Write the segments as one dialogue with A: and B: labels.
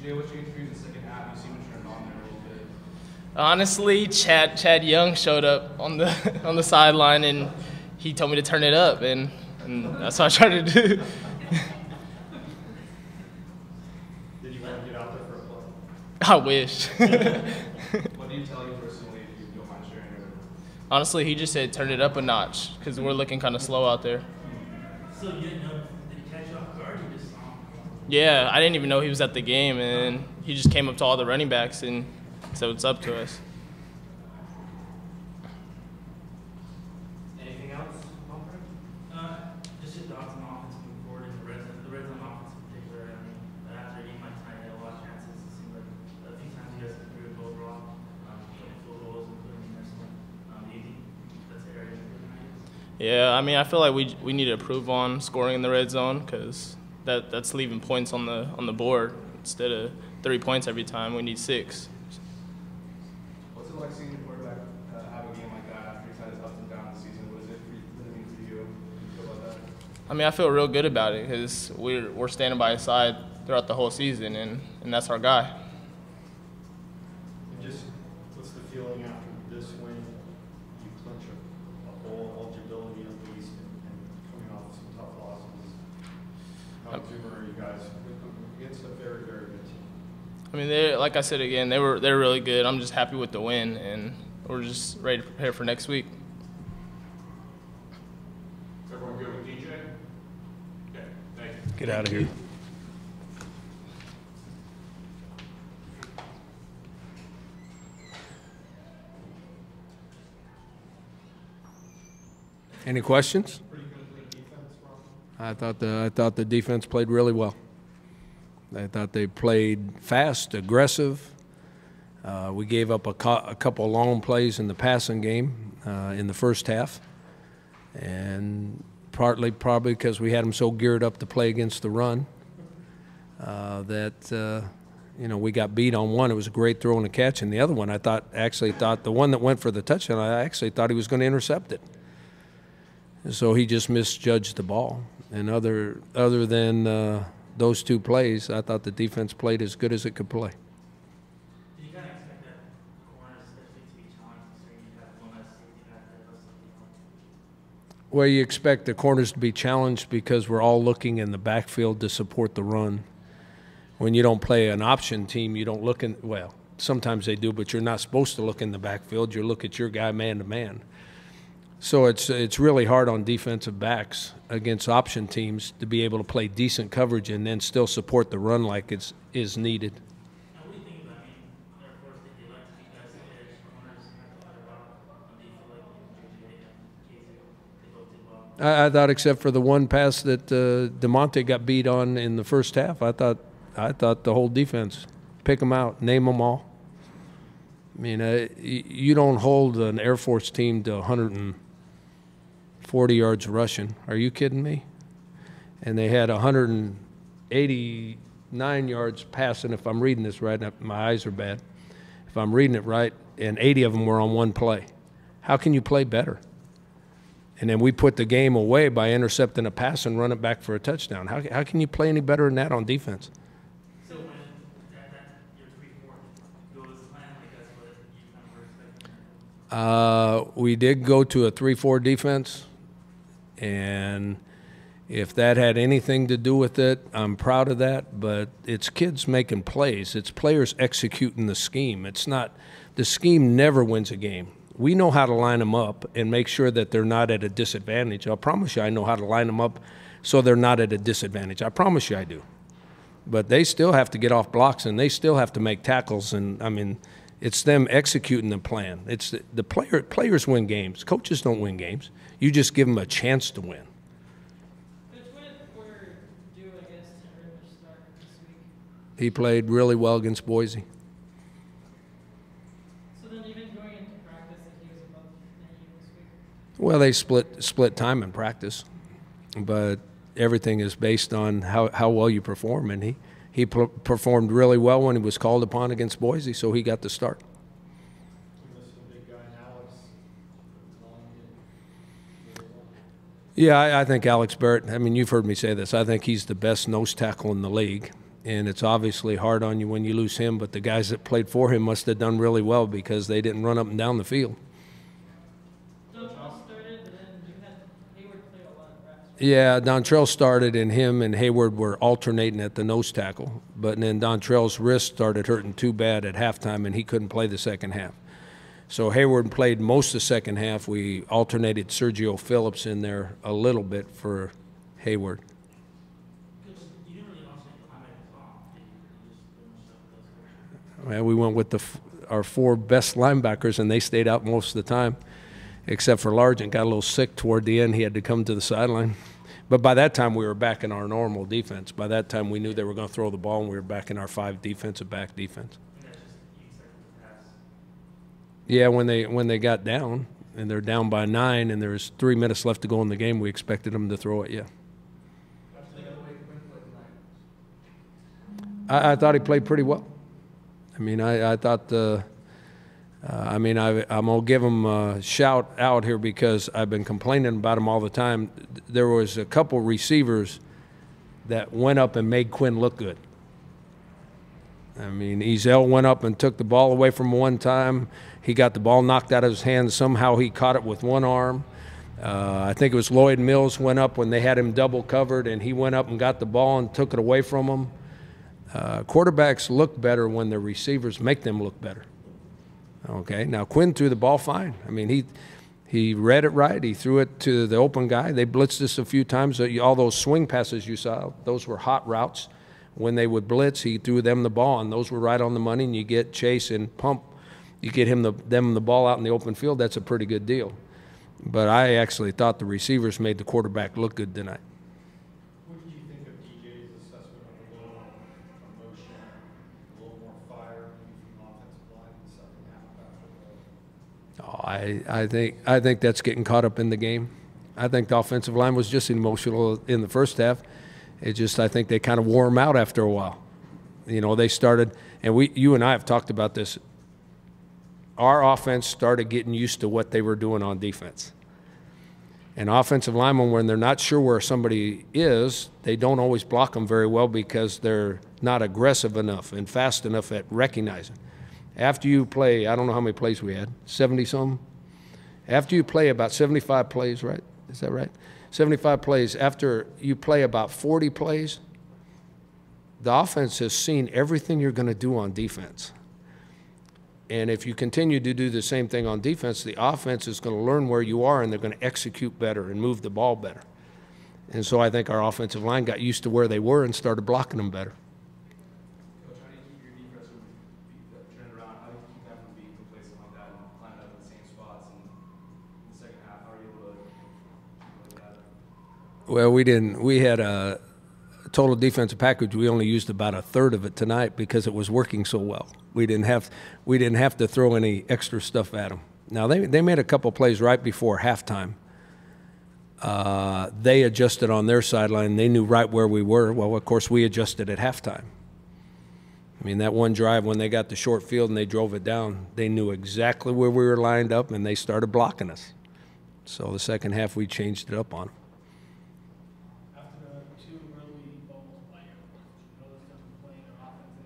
A: TJ, what changed for you in the second half? You seem to turn on there a little bit.
B: Honestly, Chad Young showed up on the on the sideline, and he told me to turn it up, and that's what I tried to do.
C: Did you want to get out there for a play?
B: I wish.
A: What do you tell you personally if you don't mind sharing it?
B: Honestly, he just said turn it up a notch because we're looking kind of slow out there.
D: So you didn't know, did he catch you off guard? You just saw him?
B: Yeah, I didn't even know he was at the game, and he just came up to all the running backs and said what's up to us.
A: Anything else, Pumphrey?
D: Just your thoughts on offense moving forward in the red zone offense in particular. I mean, after a game like tonight, you had a lot of chances. It seemed like a few times you guys improved overall, getting field goals, including this one. Do you think that's the area improvement?
B: Yeah, I mean, I feel like we need to improve on scoring in the red zone because that's leaving points on the board instead of 3 points every time. We need 6.
A: What's it like seeing your quarterback have a game like that after he's had his ups and downs this season? What does it mean for you? How do you feel about that?
B: I mean, I feel real good about it because we're standing by his side throughout the whole season, and that's our guy.
C: And just what's the feeling after this win? You clinch a bowl eligibility at least, and coming off some tough losses. How exuberant are you guys against a very, very good team?
B: I mean, like I said again, they're really good. I'm just happy with the win, and we're just ready to prepare for next week.
A: Is everyone good with DJ? Okay, thank you.
E: Get out of here. Any questions? I thought the defense played really well. I thought they played fast, aggressive. We gave up a couple of long plays in the passing game in the first half, and partly probably because we had them so geared up to play against the run that we got beat on one. It was a great throw and a catch, and the other one I actually thought the one that went for the touchdown, I actually thought he was going to intercept it. So he just misjudged the ball. And other than those 2 plays, I thought the defense played as good as it could play.
D: Did you kind of expect that corners especially to be challenged, so you have one less safety back there, less safety?
E: Well, you expect the corners to be challenged because we're all looking in the backfield to support the run. When you don't play an option team, you don't look in – well, sometimes they do, but you're not supposed to look in the backfield. You look at your guy man to man. So it's really hard on defensive backs against option teams to be able to play decent coverage and then still support the run like is needed.
D: Now, what do you think about, Air Force, did they like to keep guys edge corners and have to fight about? Do you feel like JJ and Casey, they both did well?
E: I thought except for the one pass that DeMonte got beat on in the first half, I thought the whole defense, pick them out, name them all. I mean, you don't hold an Air Force team to 140 yards rushing. Are you kidding me? And they had 189 yards passing, if I'm reading this right. My eyes are bad. If I'm reading it right, and 80 of them were on one play. How can you play better? And then we put the game away by intercepting a pass and run it back for a touchdown. How can you play any better than that on defense?
D: So when your 3-4 goes plan, like that's what you kind of were expecting?
E: We did go to a 3-4 defense, and if that had anything to do with it, I'm proud of that, but it's kids making plays. It's players executing the scheme. It's not – the scheme never wins a game. We know how to line them up and make sure that they're not at a disadvantage. I promise you I know how to line them up so they're not at a disadvantage. I promise you I do. But they still have to get off blocks, and they still have to make tackles, and, I mean – it's them executing the plan. It's the players win games. Coaches don't win games. You just give them a chance to win.
F: Coach, what were due against Henry to start this week?
E: He played really well against Boise.
F: So then even going into practice, that he was above you this week?
E: Well, they split time in practice, but everything is based on how well you perform, and he performed really well when he was called upon against Boise, so he got the start. Yeah, I think Alex Barrett, I mean, you've heard me say this. I think he's the best nose tackle in the league. and it's obviously hard on you when you lose him, but the guys that played for him must have done really well because they didn't run up and down the field.
F: Dontrell started, but then you had Hayward play a lot of reps.
E: Yeah, Dontrell started, and him and Hayward were alternating at the nose tackle. But then Dontrell's wrist started hurting too bad at halftime, and he couldn't play the second half. So Hayward played most of the second half. We alternated Sergio Phillips in there a little bit for Hayward.
D: You didn't really alternate the linebackers off, did you? You just pretty much stuck with those guys.
E: Well, we went with our 4 best linebackers, and they stayed out most of the time, except for Largent. Got a little sick toward the end. He had to come to the sideline. But by that time, we were back in our normal defense. By that time, we knew they were going to throw the ball, and we were back in our 5 defensive back defense.
D: And that's just, you expected the pass.
E: Yeah, when they got down, and they're down by 9, and there's 3 minutes left to go in the game, we expected them to throw it, yeah. I thought he played pretty well. I mean, I thought I'm going to give him a shout out here because I've been complaining about him all the time. There was a couple receivers that went up and made Quinn look good. I mean, Ezel went up and took the ball away from him one time. He got the ball knocked out of his hands. Somehow he caught it with one arm. I think it was Lloyd Mills went up when they had him double covered, and he went up and got the ball and took it away from him. Quarterbacks look better when their receivers make them look better. Okay, now Quinn threw the ball fine. I mean, he read it right. He threw it to the open guy. They blitzed us a few times. All those swing passes you saw, those were hot routes. When they would blitz, he threw them the ball, and those were right on the money. And you get Chase and Pump, you get them the ball out in the open field. That's a pretty good deal. But I actually thought the receivers made the quarterback look good tonight.
C: What did you think of DJ's assessment of a little emotion, a little more fire from offensive line in the second half after the
E: I think that's getting caught up in the game. I think the offensive line was just emotional in the first half. I think they kind of wore them out after a while. You know, they started, and you and I have talked about this. Our offense started getting used to what they were doing on defense. And offensive linemen, when they're not sure where somebody is, they don't always block them very well because they're not aggressive enough and fast enough at recognizing. After you play, I don't know how many plays we had, 70-some? After you play about 75 plays, right? Is that right? 75 plays. After you play about 40 plays, the offense has seen everything you're going to do on defense. And if you continue to do the same thing on defense, the offense is going to learn where you are, and they're going to execute better and move the ball better. And so I think our offensive line got used to where they were and started blocking them better.
A: Coach, how do you keep your defense from turning around? How do you keep them from being complacent like that and lining up in the same spots? And in the second half, how are you able to do that?
E: Well, we had a total defensive package. We only used about a third of it tonight because it was working so well. We didn't have to throw any extra stuff at them. Now they made a couple plays right before halftime. They adjusted on their sideline. They knew right where we were. Well, of course, we adjusted at halftime. I mean, that one drive when they got the short field and they drove it down, they knew exactly where we were lined up, and they started blocking us. So the second half, we changed it up on them.
F: After the 2 early balls by you, notice them playing their offense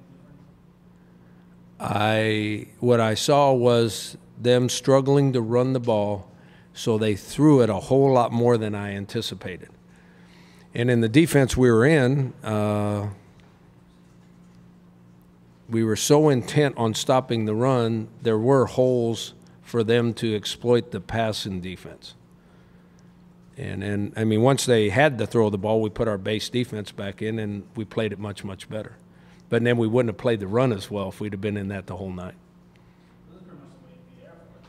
F: any different?
E: What I saw was them struggling to run the ball, so they threw it a whole lot more than I anticipated. And in the defense we were in, we were so intent on stopping the run, there were holes for them to exploit the pass in defense. And I mean, once they had to throw the ball, we put our base defense back in, and we played it much, much better. But then we wouldn't have played the run as well if we'd have been in that the whole night.
F: This is pretty much the way the Air Force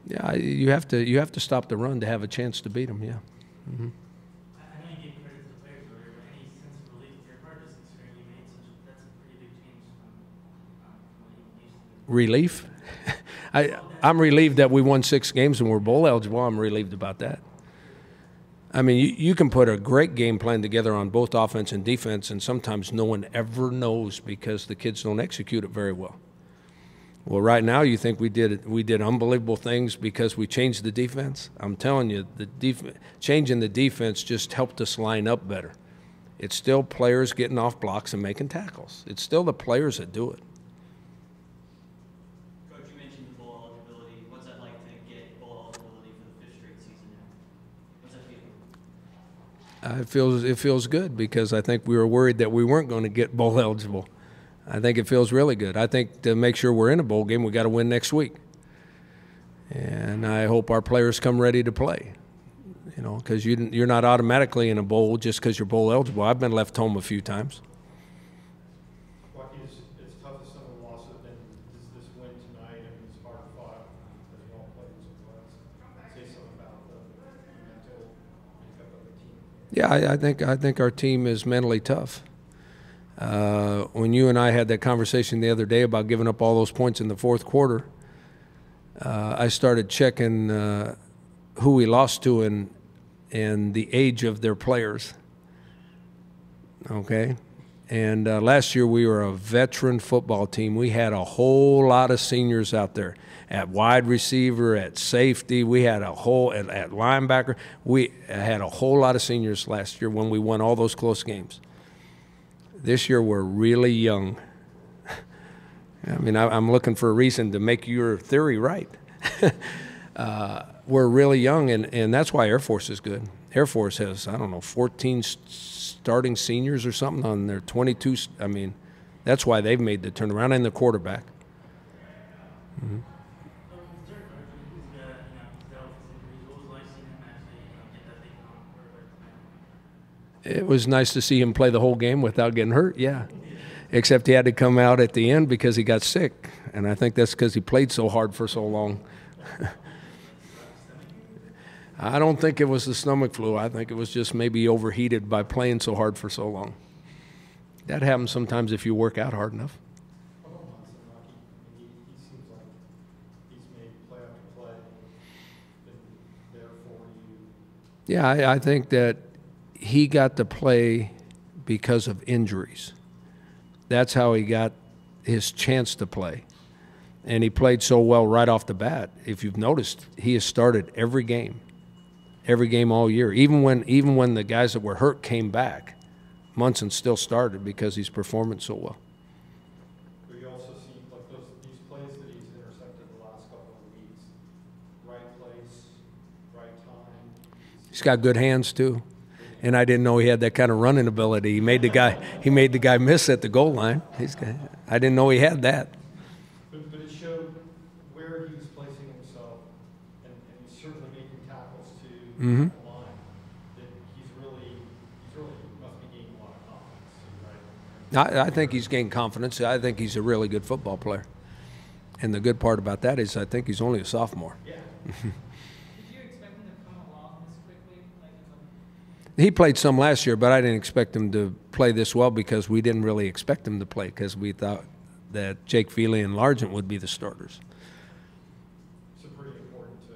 F: did, right?
E: Yeah, you have to stop the run to have a chance to beat them. Yeah. Mm-hmm.
D: I know you gave credit to the players earlier, but any sense of relief your part is considering you made that's a pretty big change from what you used to do.
E: Relief? I'm relieved that we won 6 games and we're bowl eligible. I'm relieved about that. I mean, you can put a great game plan together on both offense and defense, and sometimes no one ever knows because the kids don't execute it very well. Well, right now you think we did unbelievable things because we changed the defense? I'm telling you, changing the defense just helped us line up better. It's still players getting off blocks and making tackles. It's still the players that do it.
G: Coach, you mentioned the bowl eligibility. What's that like to get bowl eligibility for the 5th straight season now? What's that feeling?
E: It feels good because I think we were worried that we weren't going to get bowl eligible. I think it feels really good. I think to make sure we're in a bowl game, we got to win next week. And I hope our players come ready to play. You know, because you're not automatically in a bowl just because you're bowl eligible. I've been left home a few times.
C: Lucky, it's tough as some of the losses, and this win tonight, and it's hard fought as well played as well. Say something about the mental makeup of the team.
E: Yeah, I think our team is mentally tough. When you and I had that conversation the other day about giving up all those points in the 4th quarter, I started checking who we lost to and the age of their players. Okay? And last year we were a veteran football team. We had a whole lot of seniors out there at wide receiver, at safety. We had at linebacker. We had a whole lot of seniors last year when we won all those close games. This year we're really young. I mean, I'm looking for a reason to make your theory right. We're really young, and that's why Air Force is good. Air Force has, I don't know, 14 starting seniors or something on their 22. I mean, that's why they've made the turnaround, and the quarterback. Mm-hmm. It was nice to see him play the whole game without getting hurt, yeah. Except he had to come out at the end because he got sick, and I think that's because he played so hard for so long. I don't think it was the stomach flu. I think it was just maybe overheated by playing so hard for so long. That happens sometimes if you work out hard enough.
C: He seems like he's made play after play, been there for you.
E: Yeah, I think that he got to play because of injuries. That's how he got his chance to play. And he played so well right off the bat. If you've noticed, he has started every game all year. Even when the guys that were hurt came back, Munson still started because he's performing so well.
C: But you also see like these plays that he's intercepted the last couple of weeks. Right place, right time.
E: He's got good hands too. And I didn't know he had that kind of running ability. He made the guy miss at the goal line. I didn't know he had that.
C: But it showed where he was placing himself, and he's certainly making tackles to
E: Mm-hmm.
C: the line. That he's really must be gaining a lot of confidence, right?
E: I think he's gained confidence. I think he's a really good football player. And the good part about that is I think he's only a sophomore.
C: Yeah.
E: He played some last year, but I didn't expect him to play this well because we didn't really expect him to play because we thought that Jake Feely and Largent would be the starters.
C: So pretty important to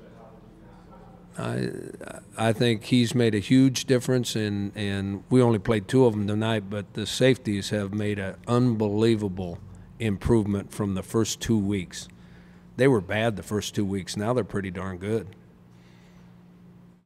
C: have a defense.
E: I think he's made a huge difference, and we only played 2 of them tonight, but the safeties have made an unbelievable improvement from the first 2 weeks. They were bad the first 2 weeks. Now they're pretty darn good.